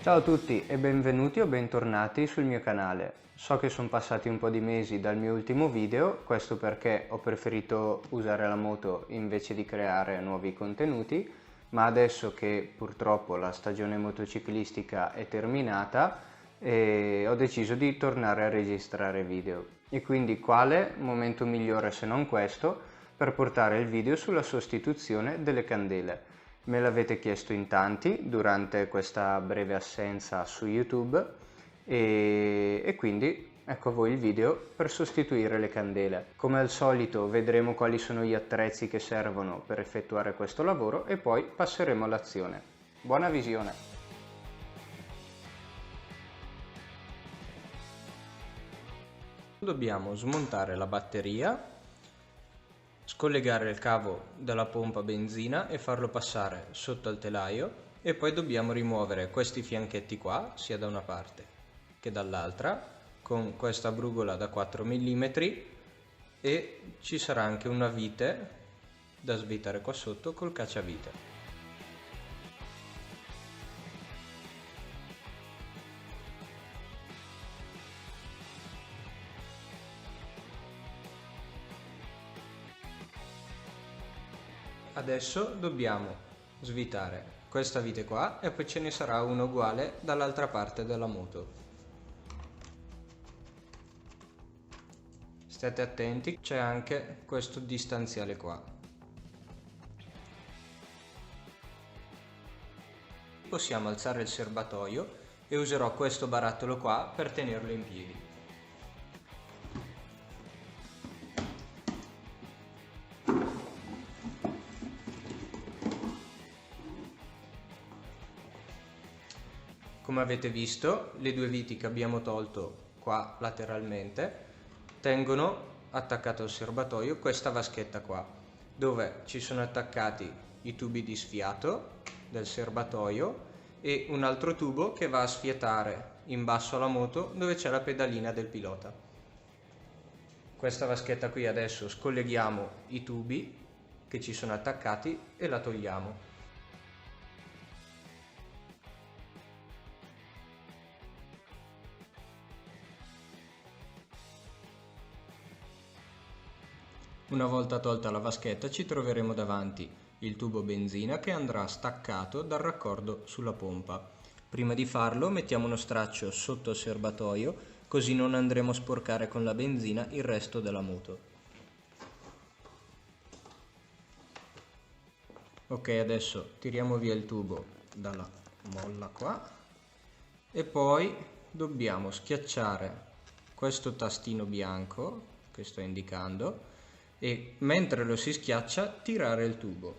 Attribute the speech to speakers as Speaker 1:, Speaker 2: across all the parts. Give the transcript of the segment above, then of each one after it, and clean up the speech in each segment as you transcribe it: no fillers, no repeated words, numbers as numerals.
Speaker 1: Ciao a tutti e benvenuti o bentornati sul mio canale. So che sono passati un po' di mesi dal mio ultimo video, questo perché ho preferito usare la moto invece di creare nuovi contenuti, ma adesso che purtroppo la stagione motociclistica è terminata, ho deciso di tornare a registrare video. E quindi quale momento migliore se non questo per portare il video sulla sostituzione delle candele. Me l'avete chiesto in tanti durante questa breve assenza su YouTube e quindi ecco a voi il video per sostituire le candele. Come al solito vedremo quali sono gli attrezzi che servono per effettuare questo lavoro e poi passeremo all'azione. Buona visione! Dobbiamo smontare la batteria, scollegare il cavo della pompa benzina e farlo passare sotto al telaio e poi dobbiamo rimuovere questi fianchetti qua, sia da una parte che dall'altra, con questa brugola da 4 mm e ci sarà anche una vite da svitare qua sotto col cacciavite. Adesso dobbiamo svitare questa vite qua e poi ce ne sarà uno uguale dall'altra parte della moto. State attenti, c'è anche questo distanziale qua. Possiamo alzare il serbatoio e userò questo barattolo qua per tenerlo in piedi. Come avete visto, le due viti che abbiamo tolto qua lateralmente tengono attaccato al serbatoio questa vaschetta qua, dove ci sono attaccati i tubi di sfiato del serbatoio e un altro tubo che va a sfiatare in basso alla moto dove c'è la pedalina del pilota. Questa vaschetta qui adesso scolleghiamo i tubi che ci sono attaccati e la togliamo. Una volta tolta la vaschetta ci troveremo davanti il tubo benzina che andrà staccato dal raccordo sulla pompa. Prima di farlo mettiamo uno straccio sotto il serbatoio così non andremo a sporcare con la benzina il resto della moto. Ok, adesso tiriamo via il tubo dalla molla qua e poi dobbiamo schiacciare questo tastino bianco che sto indicando e mentre lo si schiaccia tirare il tubo.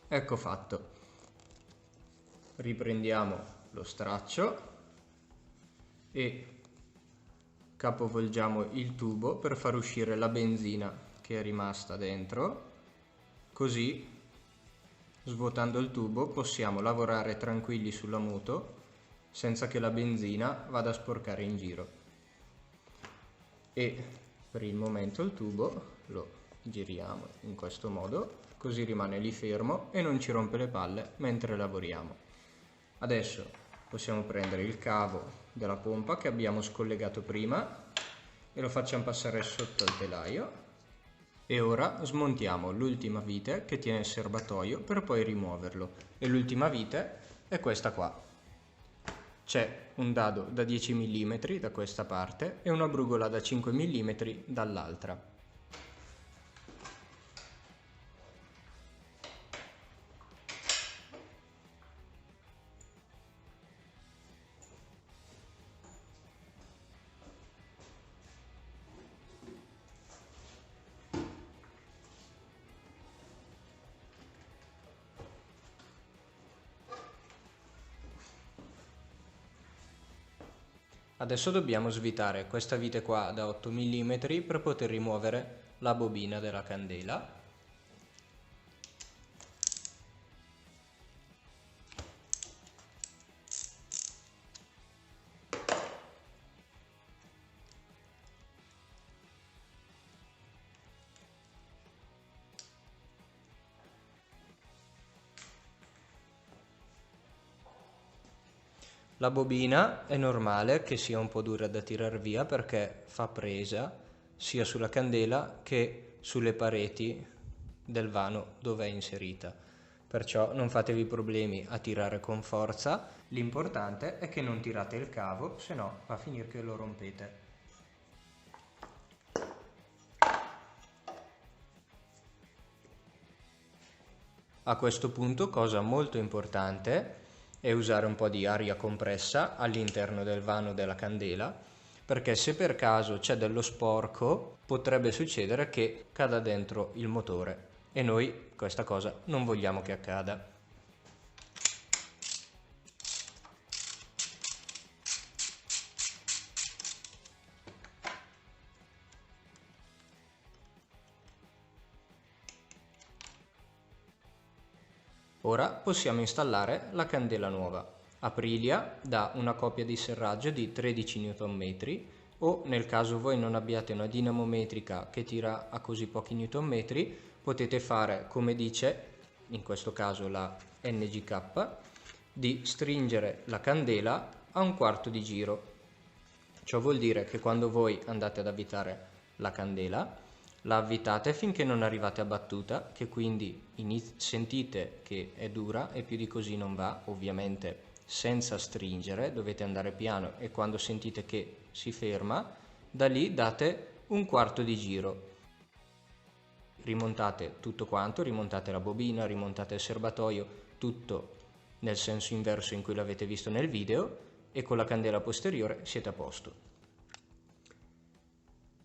Speaker 1: Ecco fatto. Riprendiamo lo straccio e capovolgiamo il tubo per far uscire la benzina che è rimasta dentro, così svuotando il tubo possiamo lavorare tranquilli sulla moto senza che la benzina vada a sporcare in giro. E per il momento il tubo lo giriamo in questo modo, così rimane lì fermo e non ci rompe le palle mentre lavoriamo. Adesso possiamo prendere il cavo della pompa che abbiamo scollegato prima e lo facciamo passare sotto il telaio. E ora smontiamo l'ultima vite che tiene il serbatoio per poi rimuoverlo. E l'ultima vite è questa qua. C'è un dado da 10 mm da questa parte e una brugola da 5 mm dall'altra. Adesso dobbiamo svitare questa vite qua da 8 mm per poter rimuovere la bobina della candela. La bobina è normale che sia un po' dura da tirar via perché fa presa sia sulla candela che sulle pareti del vano dove è inserita. Perciò non fatevi problemi a tirare con forza, l'importante è che non tirate il cavo, se no va a finire che lo rompete. A questo punto, cosa molto importante, è usare un po' di aria compressa all'interno del vano della candela, perché se per caso c'è dello sporco potrebbe succedere che cada dentro il motore e noi questa cosa non vogliamo che accada. Ora possiamo installare la candela nuova. Aprilia dà una coppia di serraggio di 13 Nm o nel caso voi non abbiate una dinamometrica che tira a così pochi Nm, potete fare come dice, in questo caso la NGK, di stringere la candela a 1/4 di giro. Ciò vuol dire che quando voi andate ad avvitare la candela, la avvitate finché non arrivate a battuta, che quindi sentite che è dura e più di così non va, ovviamente senza stringere, dovete andare piano e quando sentite che si ferma, da lì date 1/4 di giro. Rimontate tutto quanto, rimontate la bobina, rimontate il serbatoio, tutto nel senso inverso in cui l'avete visto nel video e con la candela posteriore siete a posto.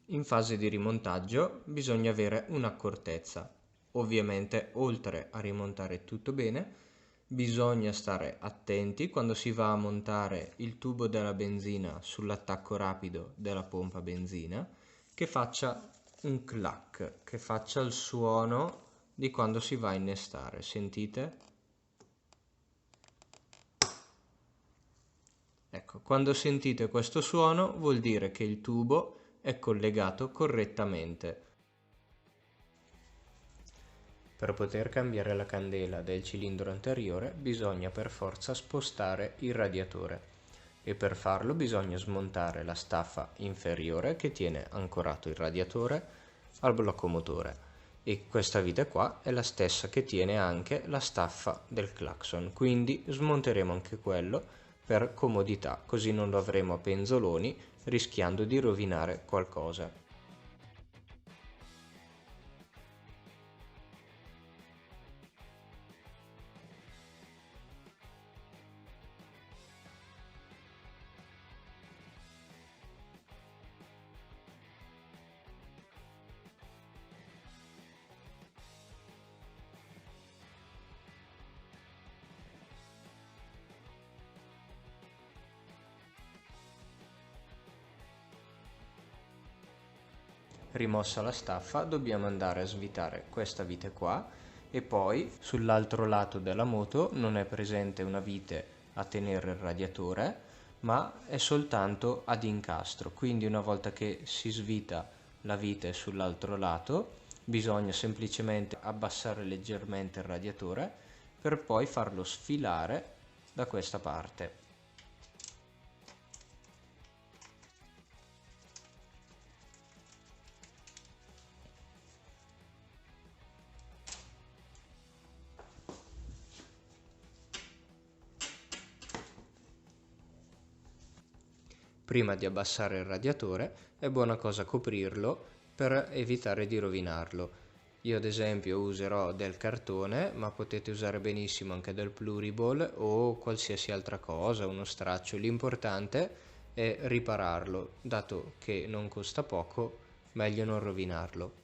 Speaker 1: In fase di rimontaggio bisogna avere un'accortezza. Ovviamente, oltre a rimontare tutto bene, bisogna stare attenti quando si va a montare il tubo della benzina sull'attacco rapido della pompa benzina, che faccia un clac, che faccia il suono di quando si va a innestare. Sentite? Ecco, quando sentite questo suono vuol dire che il tubo è collegato correttamente. Per poter cambiare la candela del cilindro anteriore bisogna per forza spostare il radiatore e per farlo bisogna smontare la staffa inferiore che tiene ancorato il radiatore al blocco motore e questa vite qua è la stessa che tiene anche la staffa del clacson, quindi smonteremo anche quello per comodità, così non lo avremo a penzoloni rischiando di rovinare qualcosa. Rimossa la staffa dobbiamo andare a svitare questa vite qua e poi sull'altro lato della moto non è presente una vite a tenere il radiatore ma è soltanto ad incastro, quindi una volta che si svita la vite sull'altro lato bisogna semplicemente abbassare leggermente il radiatore per poi farlo sfilare da questa parte. Prima di abbassare il radiatore è buona cosa coprirlo per evitare di rovinarlo. Io ad esempio userò del cartone, ma potete usare benissimo anche del pluriball o qualsiasi altra cosa, uno straccio. L'importante è ripararlo, dato che non costa poco, meglio non rovinarlo.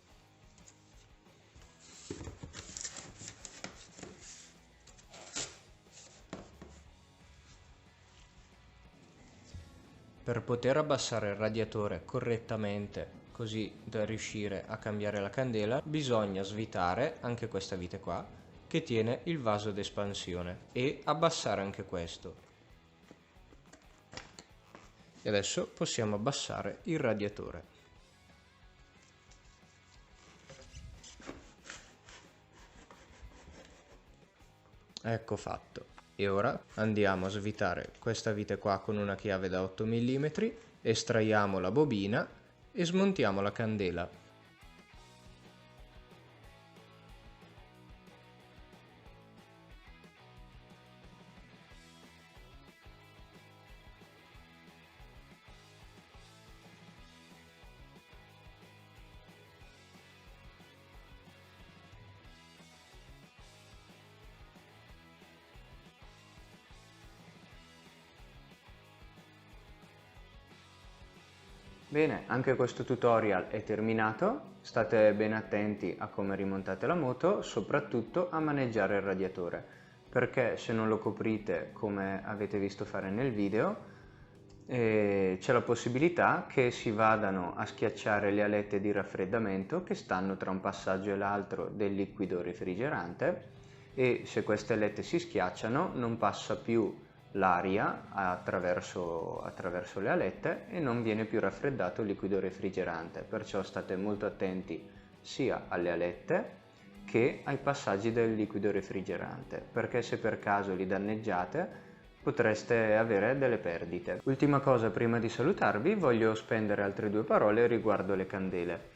Speaker 1: Per poter abbassare il radiatore correttamente, così da riuscire a cambiare la candela, bisogna svitare anche questa vite qua, che tiene il vaso d'espansione, e abbassare anche questo. E adesso possiamo abbassare il radiatore. Ecco fatto. E ora andiamo a svitare questa vite qua con una chiave da 8 mm, estraiamo la bobina e smontiamo la candela. Bene, anche questo tutorial è terminato, state ben attenti a come rimontate la moto, soprattutto a maneggiare il radiatore, perché se non lo coprite come avete visto fare nel video, c'è la possibilità che si vadano a schiacciare le alette di raffreddamento che stanno tra un passaggio e l'altro del liquido refrigerante, e se queste alette si schiacciano non passa più l'aria attraverso le alette e non viene più raffreddato il liquido refrigerante, perciò state molto attenti sia alle alette che ai passaggi del liquido refrigerante, perché se per caso li danneggiate potreste avere delle perdite. Ultima cosa prima di salutarvi, voglio spendere altre due parole riguardo le candele.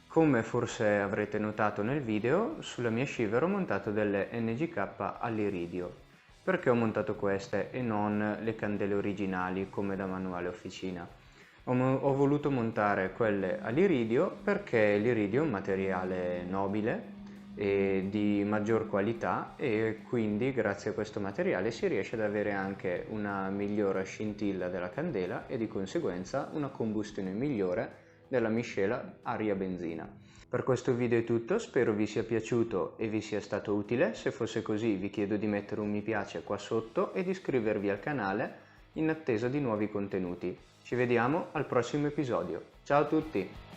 Speaker 1: Come forse avrete notato nel video, sulla mia Shiver ho montato delle NGK all'iridio. Perché ho montato queste e non le candele originali come da manuale officina? Ho voluto montare quelle all'iridio perché l'iridio è un materiale nobile e di maggior qualità, e quindi grazie a questo materiale si riesce ad avere anche una migliore scintilla della candela e di conseguenza una combustione migliore della miscela aria-benzina. Per questo video è tutto, spero vi sia piaciuto e vi sia stato utile. Se fosse così vi chiedo di mettere un mi piace qua sotto e di iscrivervi al canale in attesa di nuovi contenuti. Ci vediamo al prossimo episodio. Ciao a tutti!